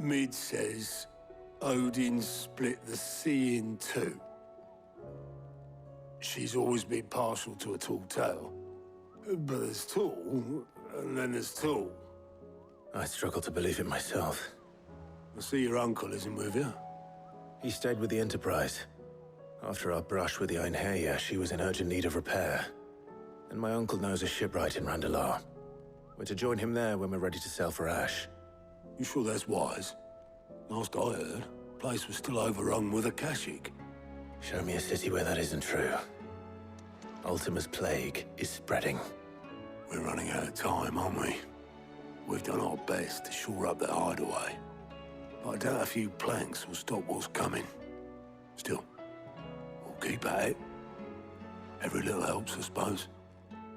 Mid says Odin split the sea in two. She's always been partial to a tall tale. But there's tall, and then there's tall. I struggle to believe it myself. I see your uncle isn't with you. He stayed with the Enterprise. After our brush with the Einherja, she was in urgent need of repair. And my uncle knows a shipwright in Randalar. We're to join him there when we're ready to sail for Ash. You sure that's wise? Last I heard, the place was still overrun with Akashic. Show me a city where that isn't true. Ultima's plague is spreading. We're running out of time, aren't we? We've done our best to shore up that hideaway. But I doubt a few planks will stop what's coming. Still, we'll keep at it. Every little helps, I suppose.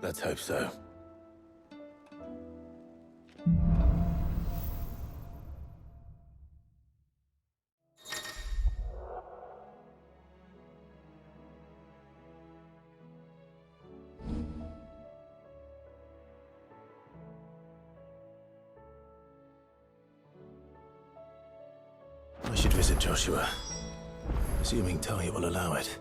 Let's hope so. I should visit Joshua, assuming Talia will allow it.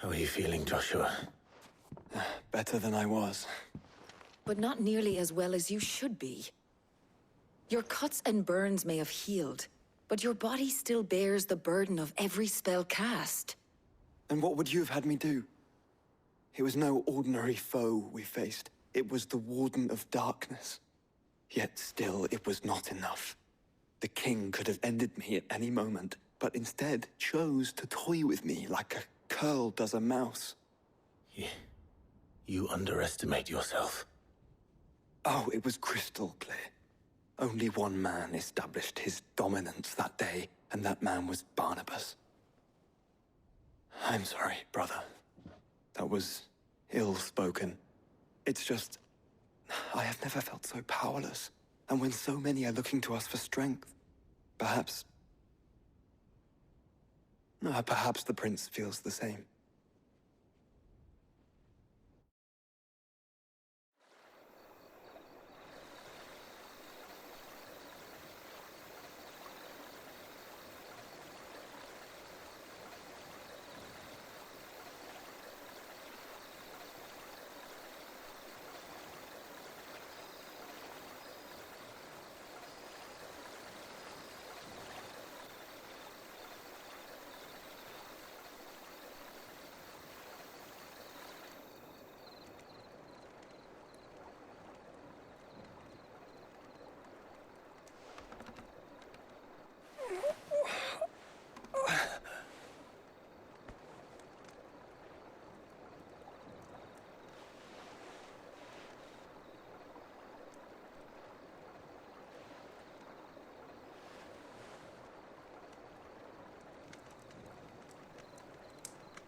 How are you feeling, Joshua? Better than I was. But not nearly as well as you should be. Your cuts and burns may have healed, but your body still bears the burden of every spell cast. And what would you have had me do? It was no ordinary foe we faced. It was the Warden of Darkness. Yet still, it was not enough. The King could have ended me at any moment. but instead chose to toy with me like a curl does a mouse. You underestimate yourself. Oh, it was crystal clear. Only one man established his dominance that day, and that man was Barnabas. I'm sorry, brother. That was ill-spoken. It's just, I have never felt so powerless. And when so many are looking to us for strength, perhaps the prince feels the same.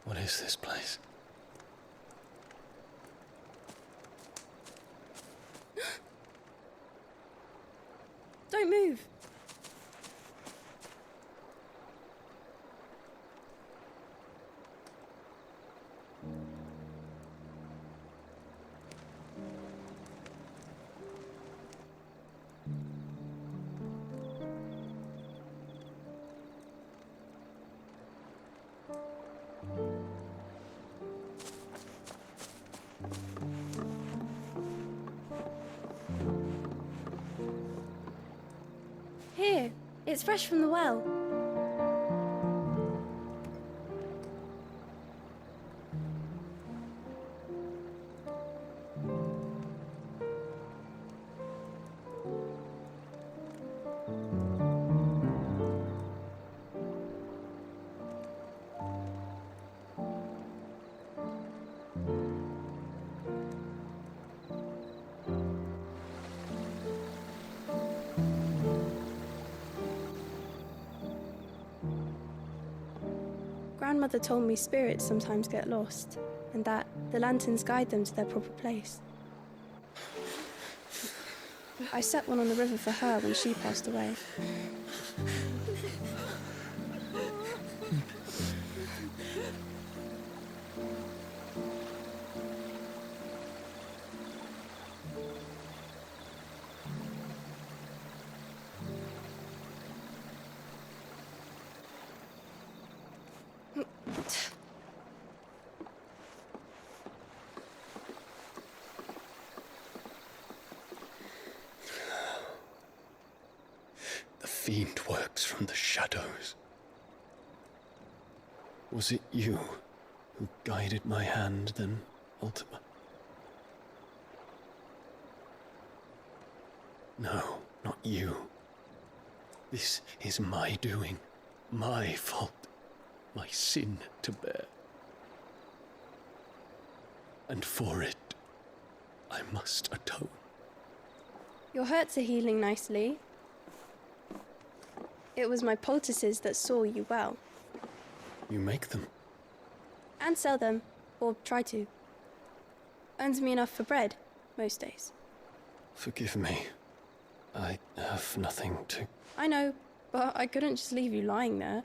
What is this place? Don't move. Here, it's fresh from the well. Grandmother told me spirits sometimes get lost, and that the lanterns guide them to their proper place. I set one on the river for her when she passed away. The fiend works from the shadows. Was it you who guided my hand then, Ultima? No, not you. This is my doing, my fault, my sin to bear. And for it, I must atone. Your hurts are healing nicely. It was my poultices that saw you well. You make them? And sell them, or try to. Earns me enough for bread, most days. Forgive me. I have nothing to... I know, but I couldn't just leave you lying there.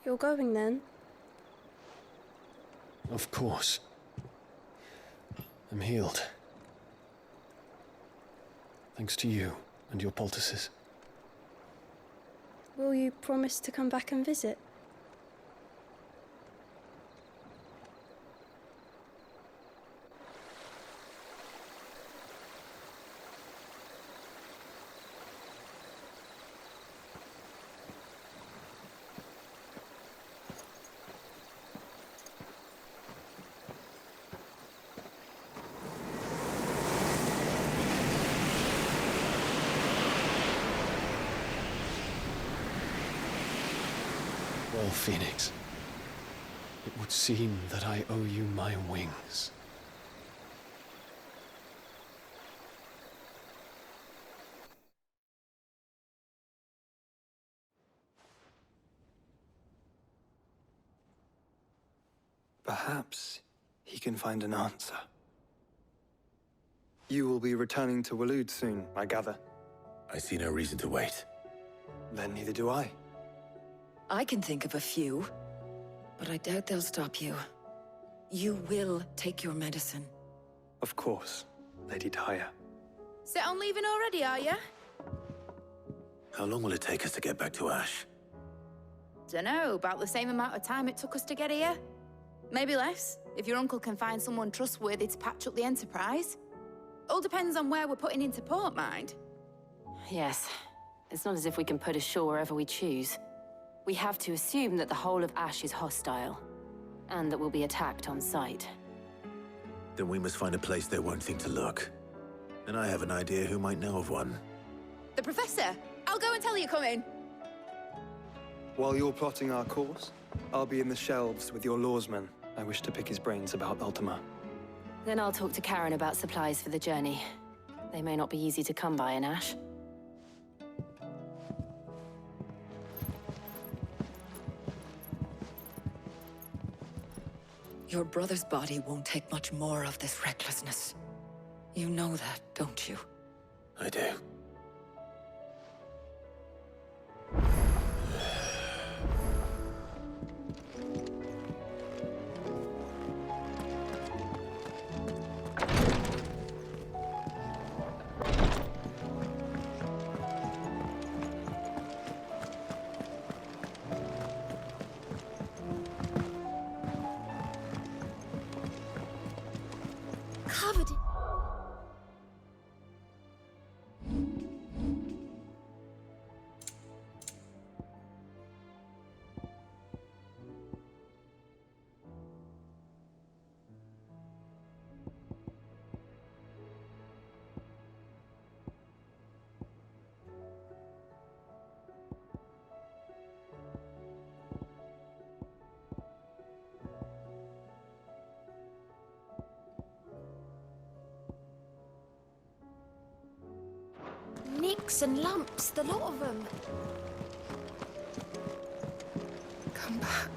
You're going then? Of course. I'm healed. Thanks to you and your poultices. Will you promise to come back and visit? Phoenix. It would seem that I owe you my wings. Perhaps he can find an answer. You will be returning to Waloed soon, I gather. I see no reason to wait. Then neither do I. I can think of a few, but I doubt they'll stop you. You will take your medicine. Of course, Lady Daya. Set on leaving already, are you? How long will it take us to get back to Ash? Dunno, about the same amount of time it took us to get here. Maybe less, if your uncle can find someone trustworthy to patch up the Enterprise. All depends on where we're putting into port, mind. Yes. It's not as if we can put ashore wherever we choose. We have to assume that the whole of Ash is hostile, and that we'll be attacked on sight. Then we must find a place they won't think to look. And I have an idea who might know of one. The Professor! I'll go and tell you come in. While you're plotting our course, I'll be in the shelves with your lawsman. I wish to pick his brains about Ultima. Then I'll talk to Karen about supplies for the journey. They may not be easy to come by in Ash. Your brother's body won't take much more of this recklessness. You know that, don't you? I do. Covered in... nicks and lumps, the lot of them. Come back.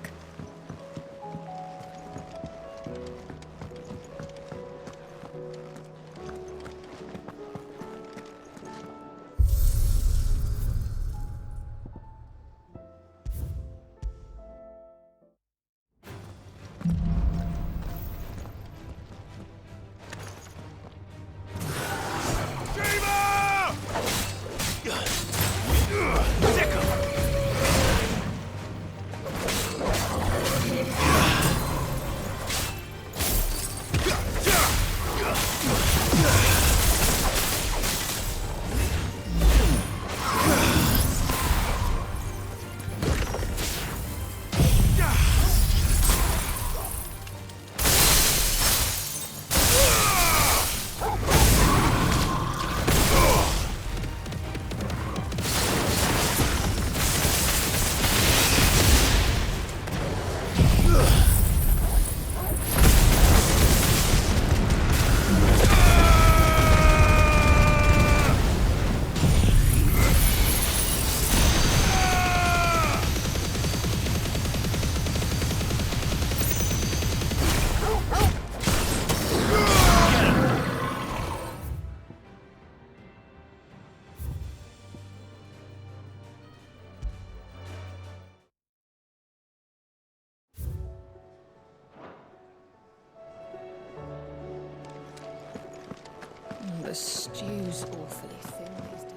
The stew's awfully thin these days.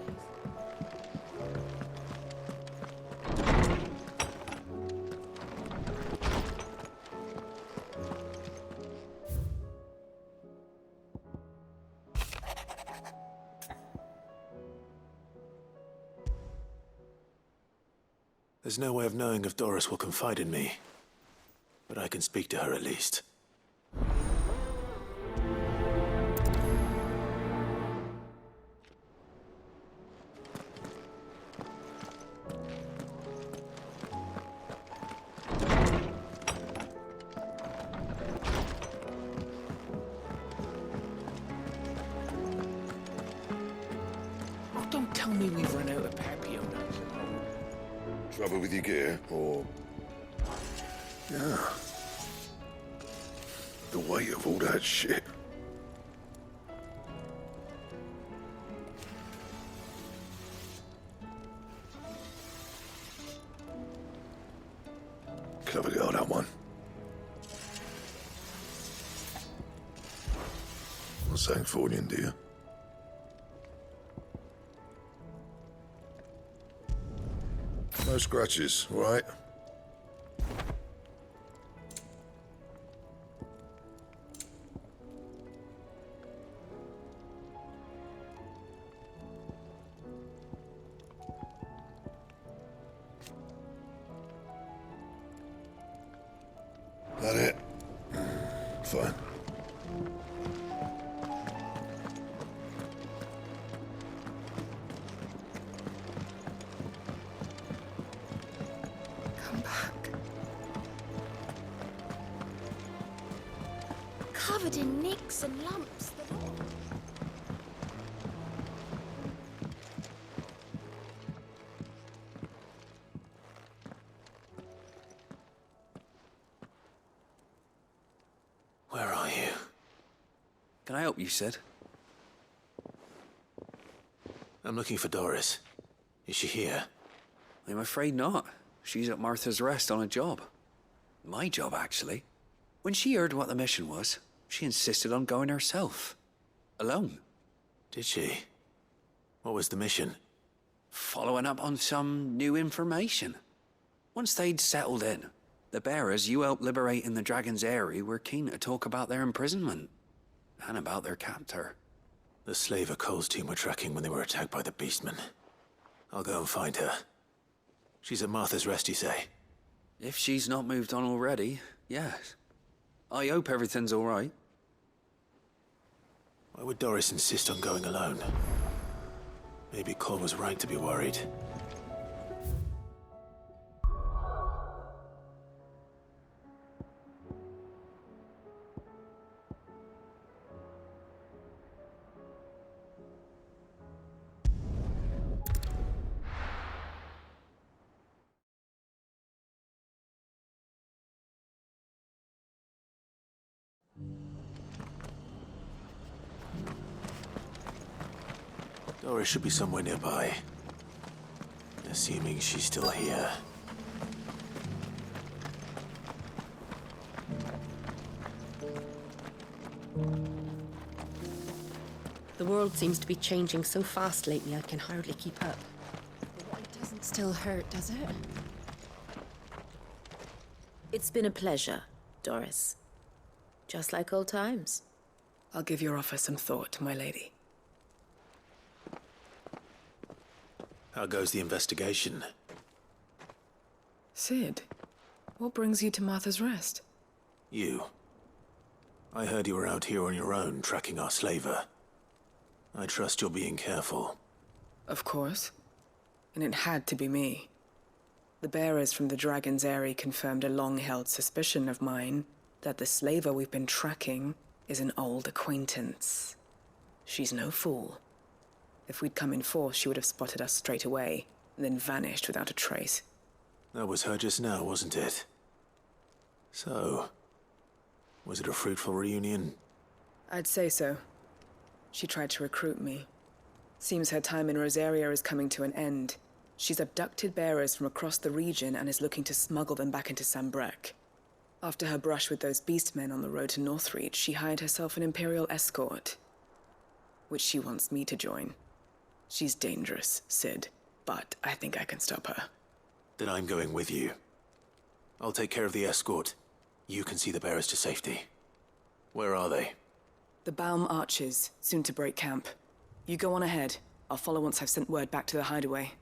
There's no way of knowing if Doris will confide in me. But I can speak to her at least. tell me we've run out of Papio now. Trouble with your gear, or... Yeah. The weight of all that shit. Clever girl, that one. Not saying Fornian, do you? No scratches, all right? That it? Fine. Come back. Covered in nicks and lumps. Where are you? Can I help you, Sid? I'm looking for Doris. Is she here? I'm afraid not. She's at Martha's Rest on a job. My job, actually. When she heard what the mission was, she insisted on going herself. Alone. Did she? What was the mission? Following up on some new information. Once they'd settled in, the bearers you helped liberate in the Dragon's Eyrie were keen to talk about their imprisonment. And about their captor. The slaver Cole's team were tracking when they were attacked by the Beastmen. I'll go and find her. She's at Martha's Rest, you say? If she's not moved on already, yes. I hope everything's all right. Why would Doris insist on going alone? Maybe Cole was right to be worried. Doris should be somewhere nearby. Assuming she's still here. The world seems to be changing so fast lately, I can hardly keep up. It doesn't still hurt, does it? It's been a pleasure, Doris. Just like old times. I'll give your offer some thought, my lady. How goes the investigation? Sid, what brings you to Martha's Rest? You. I heard you were out here on your own, tracking our slaver. I trust you're being careful. Of course. And it had to be me. The bearers from the Dragon's Eyrie confirmed a long-held suspicion of mine that the slaver we've been tracking is an old acquaintance. She's no fool. If we'd come in force, she would have spotted us straight away, and then vanished without a trace. That was her just now, wasn't it? So, was it a fruitful reunion? I'd say so. She tried to recruit me. Seems her time in Rosaria is coming to an end. She's abducted bearers from across the region and is looking to smuggle them back into Sambrec. After her brush with those beastmen on the road to Northreach, she hired herself an Imperial escort, which she wants me to join. She's dangerous, Sid, but I think I can stop her. Then I'm going with you. I'll take care of the escort. You can see the bearers to safety. Where are they? The Baum Archers, soon to break camp. You go on ahead. I'll follow once I've sent word back to the hideaway.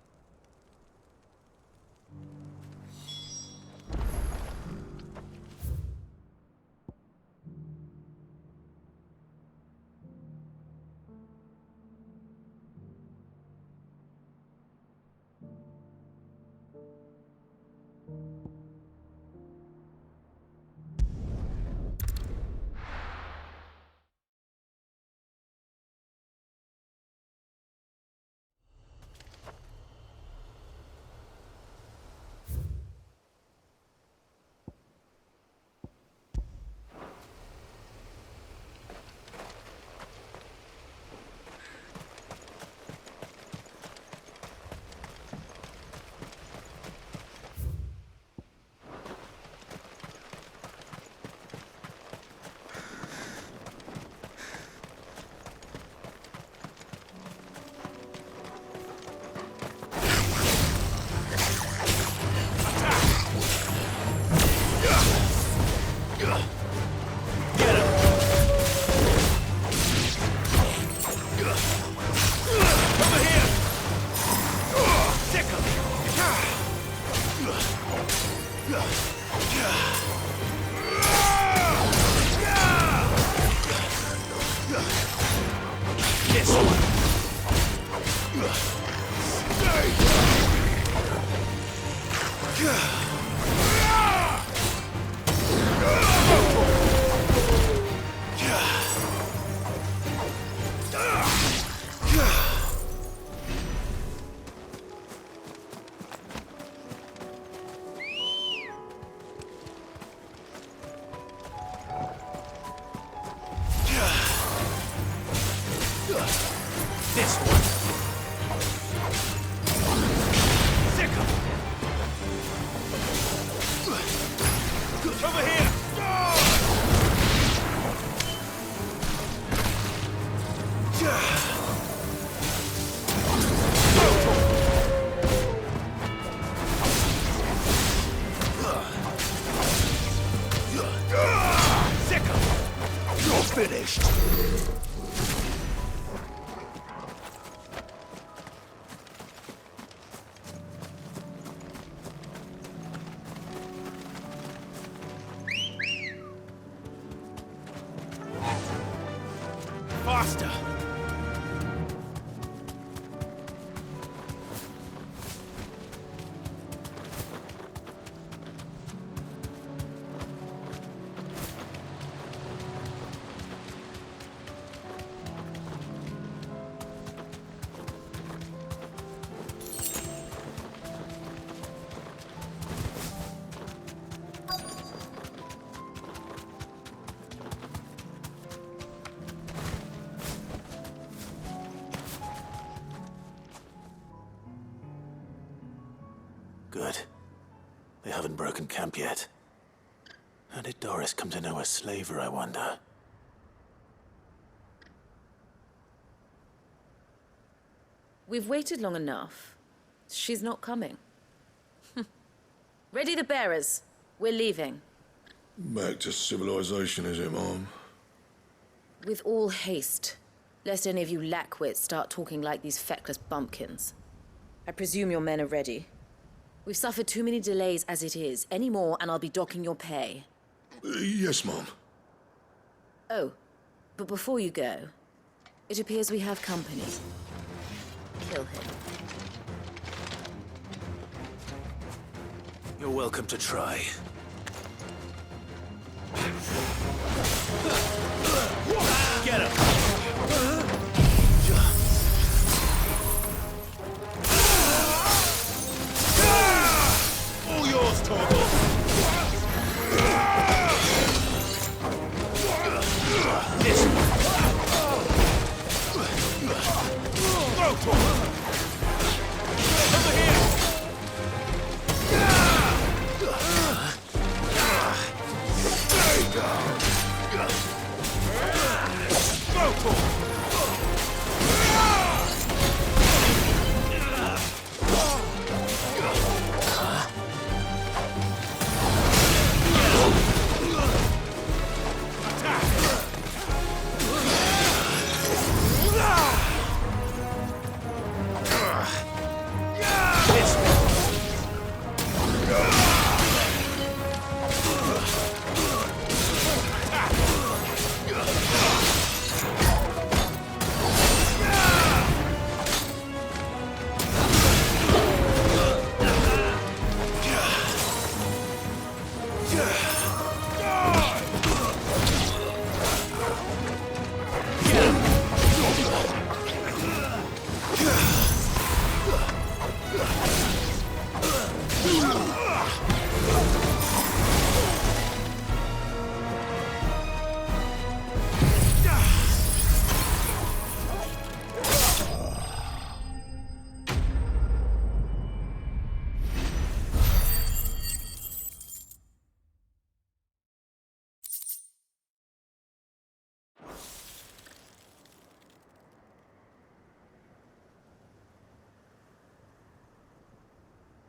This one. This one. Sick 'em. Over here. Sick 'em. You're finished. Faster! Good. They haven't broken camp yet. How did Doris come to know a slaver, I wonder? We've waited long enough. She's not coming. Ready the bearers. We're leaving. Back to civilization, is it, Mom? With all haste, lest any of you lackwits start talking like these feckless bumpkins. I presume your men are ready. We've suffered too many delays as it is. Any more, and I'll be docking your pay. Yes, Mom. Oh, but before you go, it appears we have company. Kill him. You're welcome to try. Get him! All yours, Torgal! This one! Throw, Torgal! Over here! Stay down! Throw, Torgal!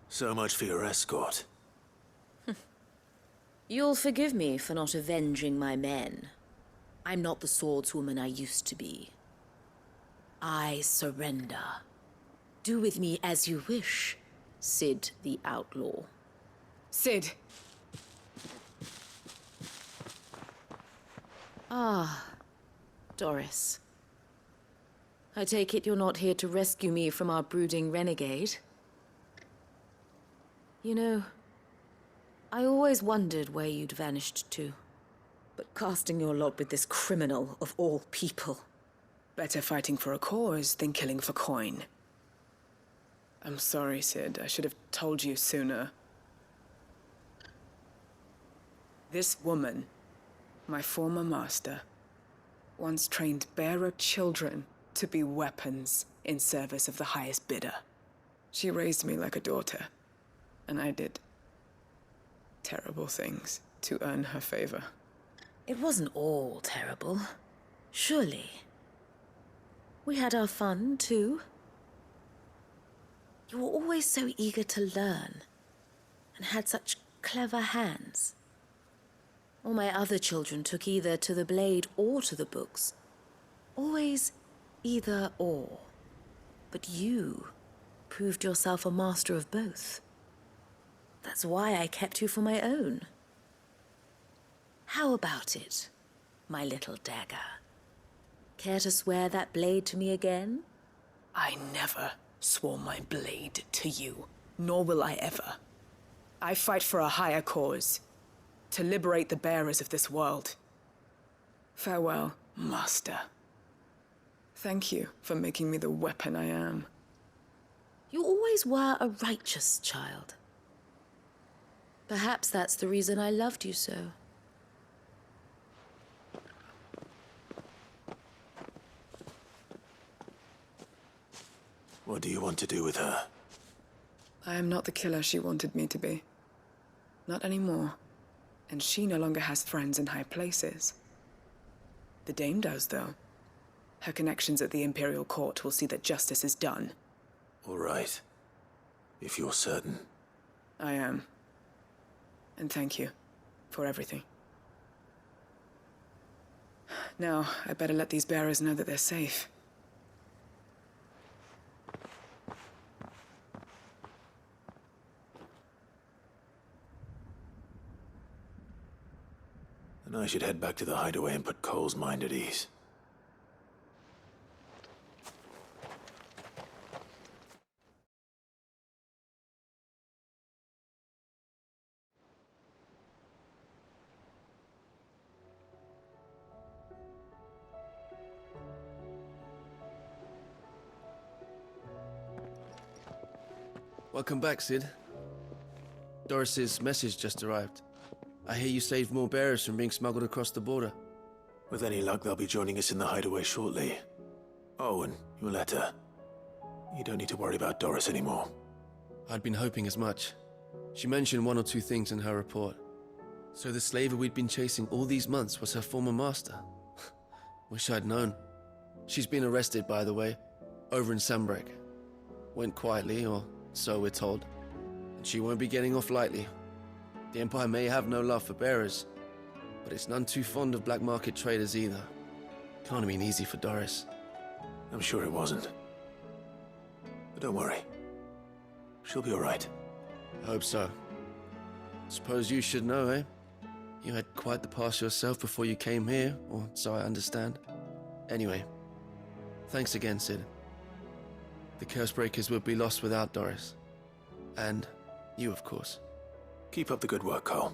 So much for your escort. You'll forgive me for not avenging my men. I'm not the swordswoman I used to be. I surrender. Do with me as you wish, Sid the Outlaw. Sid, Ah, Doris. I take it you're not here to rescue me from our brooding renegade? You know, I always wondered where you'd vanished to. But casting your lot with this criminal of all people... Better fighting for a cause than killing for coin. I'm sorry, Sid. I should have told you sooner. This woman, my former master, once trained bearer children to be weapons in service of the highest bidder. She raised me like a daughter, and I did terrible things to earn her favor. It wasn't all terrible, surely. We had our fun, too. You were always so eager to learn, and had such clever hands. All my other children took either to the blade or to the books. Always either or. But you proved yourself a master of both. That's why I kept you for my own. How about it, my little dagger? Care to swear that blade to me again? I never swore my blade to you, nor will I ever. I fight for a higher cause, to liberate the bearers of this world. Farewell, Master. Thank you for making me the weapon I am. You always were a righteous child. Perhaps that's the reason I loved you so. What do you want to do with her? I am not the killer she wanted me to be. Not anymore. And she no longer has friends in high places. The Dame does, though. Her connections at the Imperial Court will see that justice is done. All right. If you're certain. I am. And thank you for everything. Now, I better let these bearers know that they're safe. And I should head back to the hideaway and put Cole's mind at ease. Welcome back, Sid. Doris's message just arrived. I hear you saved more bearers from being smuggled across the border. With any luck, they'll be joining us in the hideaway shortly. Oh, and your letter. You don't need to worry about Doris anymore. I'd been hoping as much. She mentioned one or two things in her report. So the slaver we'd been chasing all these months was her former master. Wish I'd known. She's been arrested, by the way, over in Sambrek. Went quietly, or so we're told. And she won't be getting off lightly. The Empire may have no love for bearers, but it's none too fond of black market traders either. Can't have been easy for Doris. I'm sure it wasn't. But don't worry. She'll be all right. I hope so. Suppose you should know, eh? You had quite the past yourself before you came here, or so I understand. Anyway, thanks again, Sid. The Cursebreakers would be lost without Doris. And you, of course. Keep up the good work, Cole.